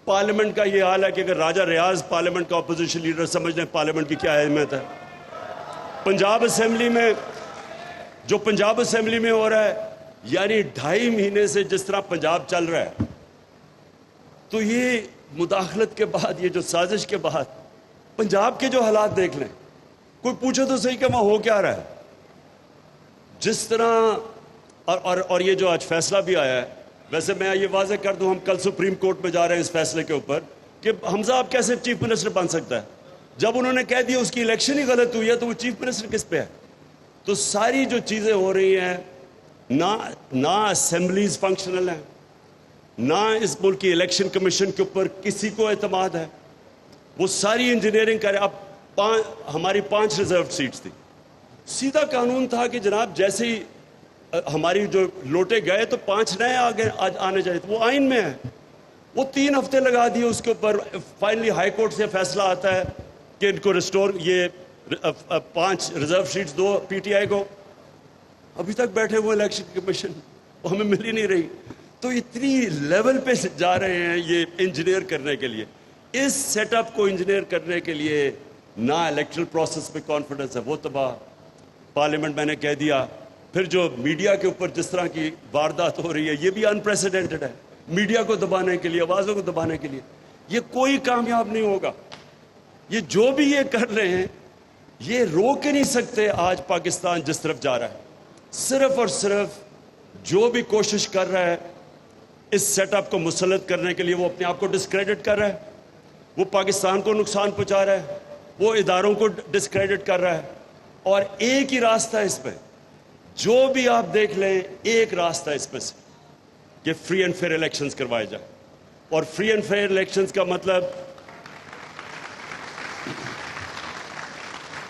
Parliament کا یہ حال ہے کہ اگر راجہ ریاض پارلیمنٹ کا اپوزیشن لیڈر سمجھ لیں پارلیمنٹ کی کیا اہمیت ہے. پنجاب اسمبلی میں ہو رہا ہے، یعنی 2.5 مہینے سے جس طرح پنجاب چل رہا ہے، تو یہ مداخلت کے بعد، یہ جو سازش کے بعد پنجاب کے جو حالات دیکھ لیں. کوئی پوچھے تو صحیح کہ وہاں ہو کیا رہا ہے. جس طرح اور یہ جو آج فیصلہ بھی آیا ہے، ویسے میں یہ واضح کر دوں، ہم کل سپریم کورٹ میں جا رہے ہیں اس فیصلے کے اوپر کہ حمزہ آپ کیسے چیف منسٹر بن سکتا ہے. جب انہوں نے کہہ دیا اس کی الیکشن ہی غلط ہوئی ہے تو وہ چیف منسٹر کس پہ ہے. تو ساری جو چیزیں ہو رہی ہیں، نہ اسمبلیز فنکشنل ہیں، نہ اس ملک کی الیکشن کمیشن کے اوپر کسی کو اعتماد ہے. وہ ساری انجینئرنگ کرے. اب ہماری 5 ریزرو سیٹس تھی. سیدھا قانون تھا کہ جناب جیسے ہی ہماری جو لوٹے گئے تو 5 نئے آنے چاہیے. وہ آئین میں ہے. وہ 3 ہفتے لگا دیے اس کے اوپر. فائنلی ہائی کورٹ سے فیصلہ آتا ہے کہ ان کو ریسٹور، یہ 5 ریزرو سیٹس 2 پی ٹی آئی کو. ابھی تک بیٹھے ہوئے الیکشن کمیشن، وہ ہمیں مل ہی نہیں رہی. تو اتنی لیول پہ جا رہے ہیں یہ انجینئر کرنے کے لیے. اس سیٹ اپ کو انجینئر کرنے کے لیے نہ الیکٹرل پروسیس پہ کانفیڈنس ہے، وہ تباہ. پارلیمنٹ میں نے کہہ دیا. پھر جو میڈیا کے اوپر جس طرح کی واردات ہو رہی ہے، یہ بھی انپریسیڈنٹڈ ہے. میڈیا کو دبانے کے لیے، آوازوں کو دبانے کے لیے، یہ کوئی کامیاب نہیں ہوگا. یہ جو بھی یہ کر رہے ہیں، یہ روک ہی نہیں سکتے آج پاکستان جس طرف جا رہا ہے. صرف اور صرف جو بھی کوشش کر رہا ہے اس سیٹ اپ کو مسلط کرنے کے لیے، وہ اپنے آپ کو ڈسکریڈٹ کر رہا ہے، وہ پاکستان کو نقصان پہنچا رہا ہے، وہ اداروں کو ڈسکریڈٹ کر رہا ہے. اور ایک ہی راستہ ہے اس پہ، جو بھی آپ دیکھ لیں، ایک راستہ ہے اس پہ سے کہ فری اینڈ فیئر الیکشنز کروائے جائیں. اور فری اینڈ فیئر الیکشنز کا مطلب